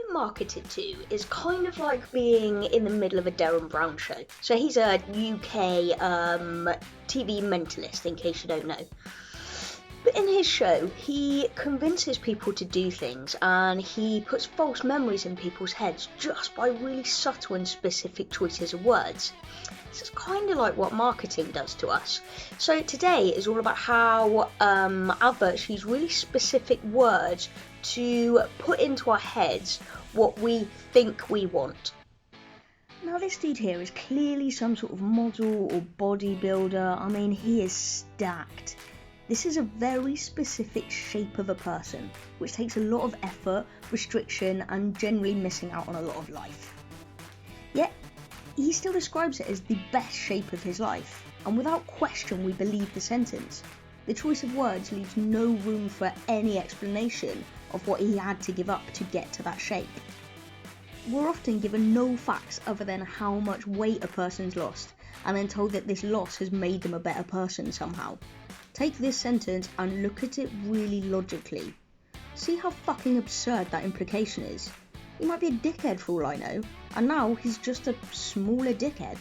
we're marketed to is kind of like being in the middle of a Darren Brown show. So he's a UK TV mentalist, in case you don't know. But in his show, he convinces people to do things, and he puts false memories in people's heads just by really subtle and specific choices of words. This is kind of like what marketing does to us. So today is all about how adverts use really specific words to put into our heads what we think we want. Now this dude here is clearly some sort of model or bodybuilder. I mean, he is stacked. This is a very specific shape of a person, which takes a lot of effort, restriction, and generally missing out on a lot of life. Yet, he still describes it as the best shape of his life, and without question we believe the sentence. The choice of words leaves no room for any explanation of what he had to give up to get to that shape. We're often given no facts other than how much weight a person's lost, and then told that this loss has made them a better person somehow. Take this sentence and look at it really logically. See how fucking absurd that implication is. He might be a dickhead for all I know, and now he's just a smaller dickhead.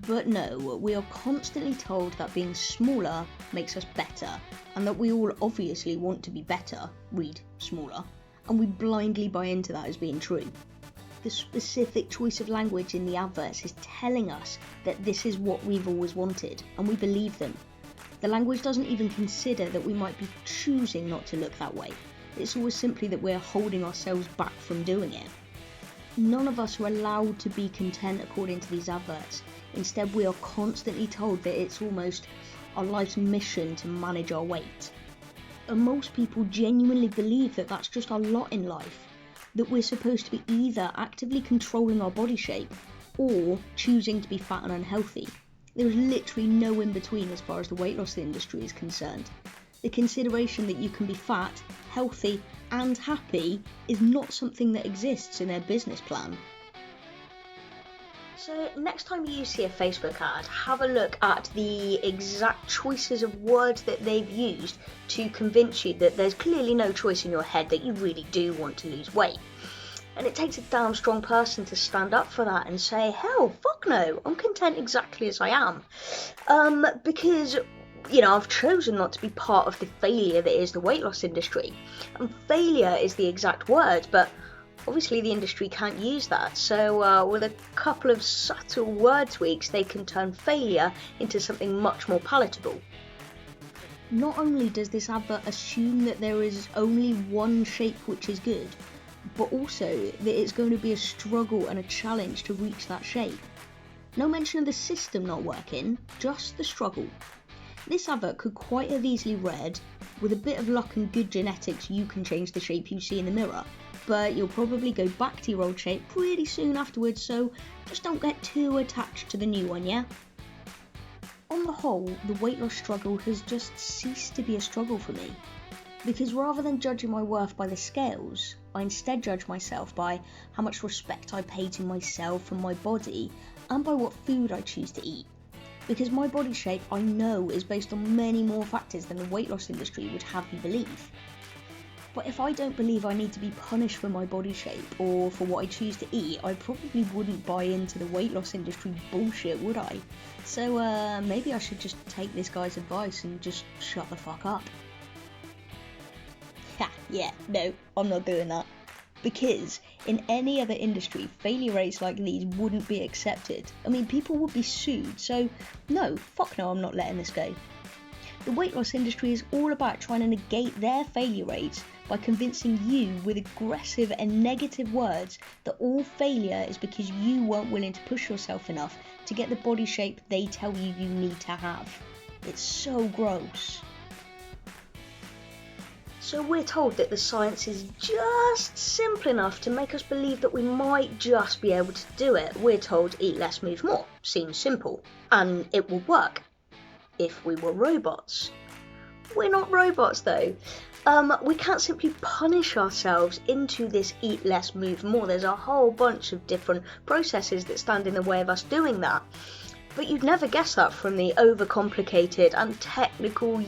But no, we are constantly told that being smaller makes us better, and that we all obviously want to be better, read smaller, and we blindly buy into that as being true. The specific choice of language in the adverts is telling us that this is what we've always wanted, and we believe them. The language doesn't even consider that we might be choosing not to look that way. It's always simply that we're holding ourselves back from doing it. None of us are allowed to be content according to these adverts. Instead, we are constantly told that it's almost our life's mission to manage our weight. And most people genuinely believe that that's just our lot in life. That we're supposed to be either actively controlling our body shape or choosing to be fat and unhealthy. There is literally no in between as far as the weight loss industry is concerned. The consideration that you can be fat, healthy and happy is not something that exists in their business plan. So next time you see a Facebook ad, have a look at the exact choices of words that they've used to convince you that there's clearly no choice in your head that you really do want to lose weight. And it takes a damn strong person to stand up for that and say, hell, fuck no, I'm content exactly as I am. Because, I've chosen not to be part of the failure that is the weight loss industry. And failure is the exact word, but obviously the industry can't use that. So with a couple of subtle word tweaks, they can turn failure into something much more palatable. Not only does this advert assume that there is only one shape which is good, but also that it's going to be a struggle and a challenge to reach that shape. No mention of the system not working, just the struggle. This advert could quite have easily read, with a bit of luck and good genetics you can change the shape you see in the mirror, but you'll probably go back to your old shape pretty soon afterwards, so just don't get too attached to the new one, yeah? On the whole, the weight loss struggle has just ceased to be a struggle for me. Because rather than judging my worth by the scales, I instead judge myself by how much respect I pay to myself and my body, and by what food I choose to eat. Because my body shape, I know, is based on many more factors than the weight loss industry would have you believe. But if I don't believe I need to be punished for my body shape or for what I choose to eat, I probably wouldn't buy into the weight loss industry bullshit, would I? So maybe I should just take this guy's advice and just shut the fuck up. Yeah, no, I'm not doing that. Because in any other industry, failure rates like these wouldn't be accepted. I mean, people would be sued, so no, fuck no, I'm not letting this go. The weight loss industry is all about trying to negate their failure rates by convincing you with aggressive and negative words that all failure is because you weren't willing to push yourself enough to get the body shape they tell you you need to have. It's so gross. So we're told that the science is just simple enough to make us believe that we might just be able to do it. We're told eat less, move more. Seems simple. And it will work. If we were robots. We're not robots though. We can't simply punish ourselves into this eat less, move more. There's a whole bunch of different processes that stand in the way of us doing that. But you'd never guess that from the overcomplicated and technical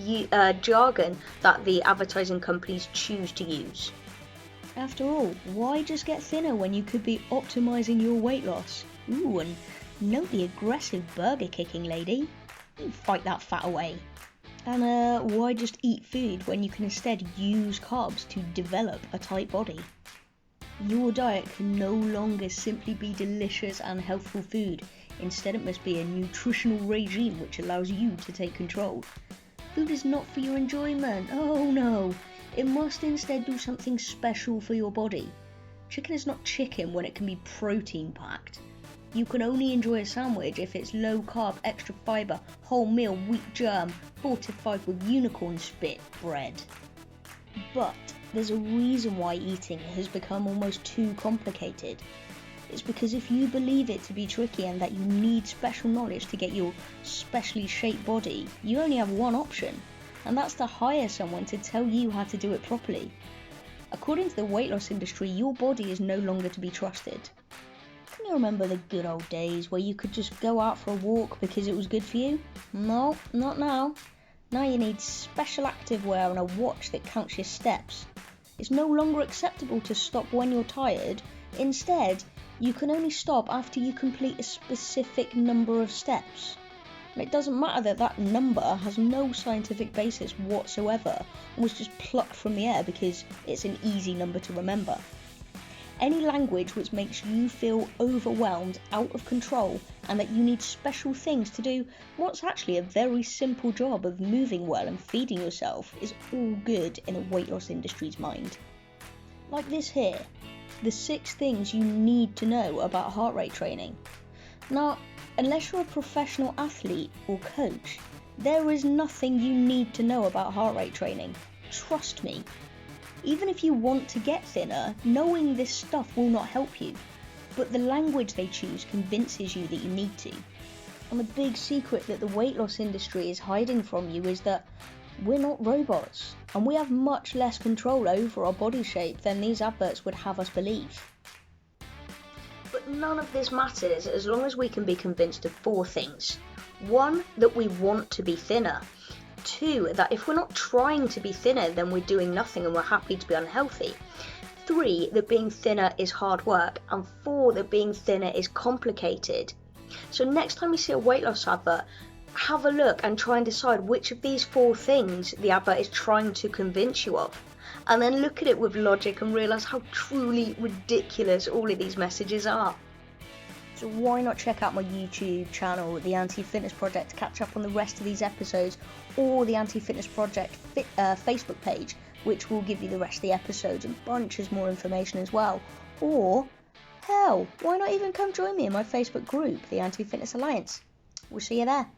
jargon that the advertising companies choose to use. After all, why just get thinner when you could be optimising your weight loss? Ooh, and note the aggressive burger kicking lady. You fight that fat away. And why just eat food when you can instead use carbs to develop a tight body? Your diet can no longer simply be delicious and healthful food. Instead, it must be a nutritional regime which allows you to take control. Food is not for your enjoyment. Oh no. It must instead do something special for your body. Chicken is not chicken when it can be protein packed. You can only enjoy a sandwich if it's low carb, extra fibre, wholemeal, wheat germ, fortified with unicorn spit bread. But there's a reason why eating has become almost too complicated. It's because if you believe it to be tricky and that you need special knowledge to get your specially shaped body, you only have one option, and that's to hire someone to tell you how to do it properly. According to the weight loss industry, your body is no longer to be trusted. Can you remember the good old days where you could just go out for a walk because it was good for you? No, not now. Now you need special activewear and a watch that counts your steps. It's no longer acceptable to stop when you're tired. Instead, you can only stop after you complete a specific number of steps. And it doesn't matter that that number has no scientific basis whatsoever and was just plucked from the air because it's an easy number to remember. Any language which makes you feel overwhelmed, out of control, and that you need special things to do what's actually a very simple job of moving well and feeding yourself is all good in a weight loss industry's mind. Like this here. The 6 things you need to know about heart rate training. Now, unless you're a professional athlete or coach, there is nothing you need to know about heart rate training. Trust me. Even if you want to get thinner, knowing this stuff will not help you. But the language they choose convinces you that you need to. And the big secret that the weight loss industry is hiding from you is that we're not robots, and we have much less control over our body shape than these adverts would have us believe. But none of this matters as long as we can be convinced of 4 things. 1, that we want to be thinner. 2, that if we're not trying to be thinner, then we're doing nothing and we're happy to be unhealthy. 3, that being thinner is hard work. And 4, that being thinner is complicated. So next time you see a weight loss advert, have a look and try and decide which of these 4 things the advert is trying to convince you of. And then look at it with logic and realise how truly ridiculous all of these messages are. So why not check out my YouTube channel, The Anti-Fitness Project, to catch up on the rest of these episodes, or the Anti-Fitness Project Facebook page, which will give you the rest of the episodes and bunches more information as well. Or, hell, why not even come join me in my Facebook group, The Anti-Fitness Alliance? We'll see you there.